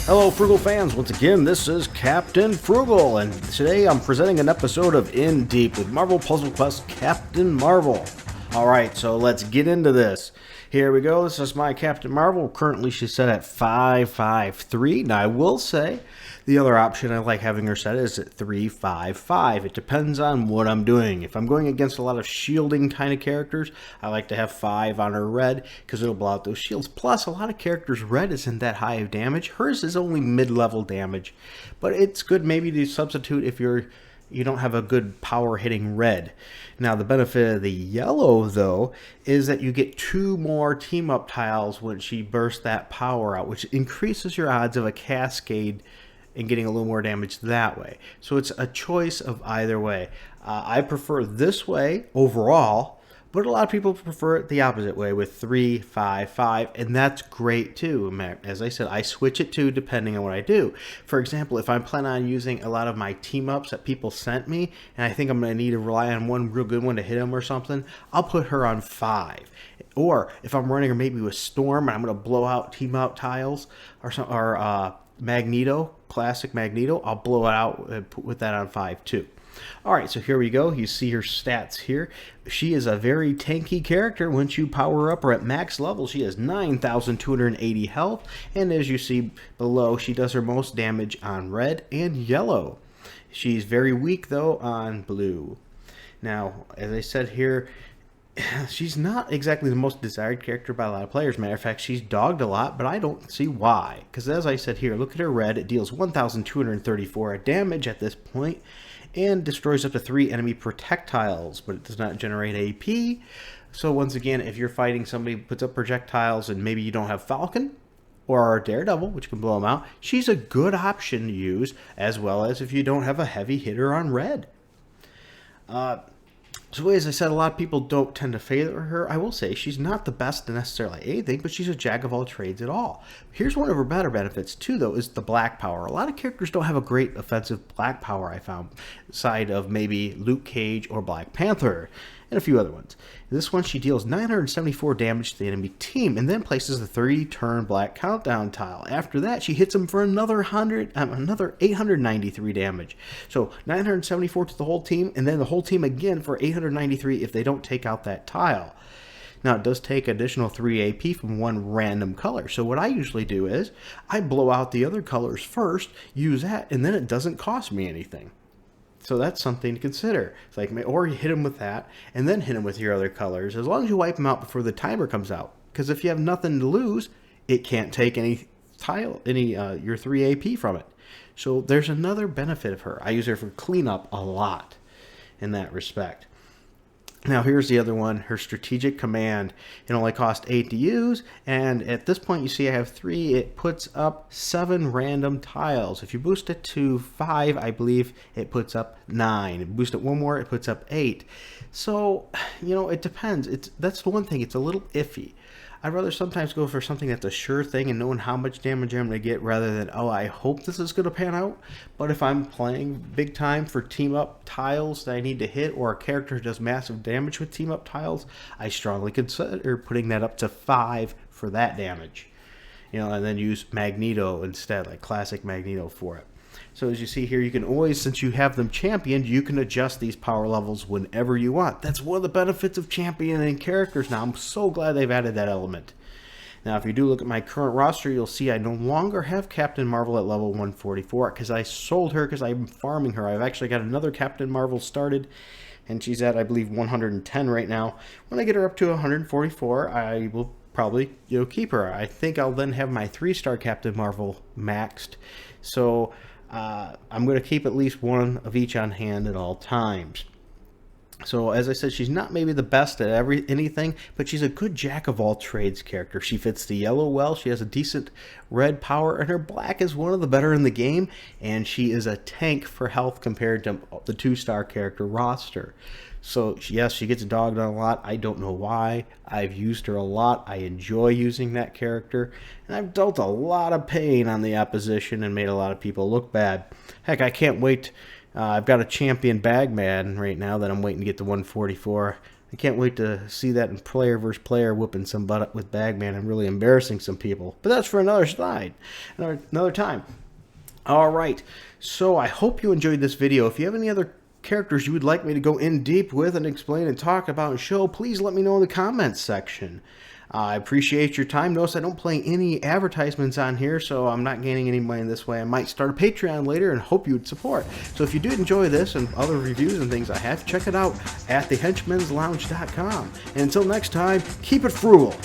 Hello, Frugal fans. Once again, this is Captain Frugal, and today I'm presenting an episode of In Deep with Marvel Puzzle Quest Captain Marvel. Alright, so let's get into this. Here we go. This is my Captain Marvel. Currently, she's set at 553. Now, I will say the other option I like having her set is at 355. It depends on what I'm doing. If I'm going against a lot of shielding kind of characters, I like to have 5 on her red because it'll blow out those shields. Plus, a lot of characters' red isn't that high of damage. Hers is only mid-level damage, but it's good maybe to substitute if you don't have a good power hitting red. Now, the benefit of the yellow, though, is that you get 2 more team-up tiles when she bursts that power out, which increases your odds of a cascade and getting a little more damage that way. So it's a choice of either way. I prefer this way overall, but a lot of people prefer it the opposite way with 355, and that's great too. As I said, I switch it too depending on what I do. For example, if I'm planning on using a lot of my team-ups that people sent me, and I think I'm going to need to rely on one real good one to hit them or something, I'll put her on 5. Or if I'm running her maybe with Storm and I'm going to blow out team-up tiles or Magneto, classic Magneto, I'll blow it out and put that on 5 too. Alright, so here we go. You see her stats here. She is a very tanky character. Once you power up her at max level, she has 9,280 health. And as you see below, she does her most damage on red and yellow. She's very weak, though, on blue. Now, as I said here, she's not exactly the most desired character by a lot of players. Matter of fact, she's dogged a lot, but I don't see why. Because as I said here, look at her red. It deals 1,234 damage at this point and destroys up to 3 enemy projectiles, but it does not generate AP. So once again, if you're fighting somebody who puts up projectiles and maybe you don't have Falcon or Daredevil, which can blow them out, she's a good option to use, as well as if you don't have a heavy hitter on red. So as I said, a lot of people don't tend to favor her. I will say she's not the best in necessarily anything, but she's a jack of all trades at all. Here's one of her better benefits too, though, is the black power. A lot of characters don't have a great offensive black power, I found, side of maybe Luke Cage or Black Panther, and a few other ones. This one, she deals 974 damage to the enemy team, and then places a 30-turn black countdown tile. After that, she hits them for another 893 damage. So 974 to the whole team, and then the whole team again for 893 if they don't take out that tile. Now, it does take additional 3 AP from one random color. So what I usually do is I blow out the other colors first, use that, and then it doesn't cost me anything. So that's something to consider. It's like, or you hit them with that, and then hit them with your other colors, as long as you wipe them out before the timer comes out. Because if you have nothing to lose, it can't take any your 3 AP from it. So there's another benefit of her. I use her for cleanup a lot in that respect. Now here's the other one, her strategic command. It only costs 8 to use, and at this point you see I have 3. It puts up 7 random tiles. If you boost it to 5, I believe it puts up 9. Boost it 1 more, it puts up 8. So, it depends. That's the one thing, it's a little iffy. I'd rather sometimes go for something that's a sure thing and knowing how much damage I'm going to get rather than, oh, I hope this is going to pan out. But if I'm playing big time for team-up tiles that I need to hit, or a character who does massive damage with team-up tiles, I strongly consider putting that up to 5 for that damage. And then use Magneto instead, like classic Magneto for it. So as you see here, you can always, since you have them championed, you can adjust these power levels whenever you want. That's one of the benefits of championing characters now. I'm so glad they've added that element. Now, if you do look at my current roster, you'll see I no longer have Captain Marvel at level 144 because I sold her because I'm farming her. I've actually got another Captain Marvel started, and she's at, I believe, 110 right now. When I get her up to 144, I will probably keep her. I think I'll then have my 3-star Captain Marvel maxed. So I'm going to keep at least one of each on hand at all times. So as I said, she's not maybe the best at anything, but she's a good jack of all trades character. She fits the yellow well, she has a decent red power, and her black is one of the better in the game, and she is a tank for health compared to the 2-star character roster. So yes, she gets dogged on a lot. I don't know why. I've used her a lot. I enjoy using that character, and I've dealt a lot of pain on the opposition and made a lot of people look bad. Heck, I can't wait. I've got a champion Bagman right now that I'm waiting to get to 144. I can't wait to see that in player versus player whooping some butt with Bagman and really embarrassing some people. But that's for another slide, another time. All right, so I hope you enjoyed this video. If you have any other characters you would like me to go in deep with and explain and talk about and show, please let me know in the comments section. I appreciate your time. Notice I don't play any advertisements on here, so I'm not gaining any money this way. I might start a Patreon later and hope you would support. So if you do enjoy this and other reviews and things I have, check it out at thehenchmanslounge.com. And until next time, keep it frugal.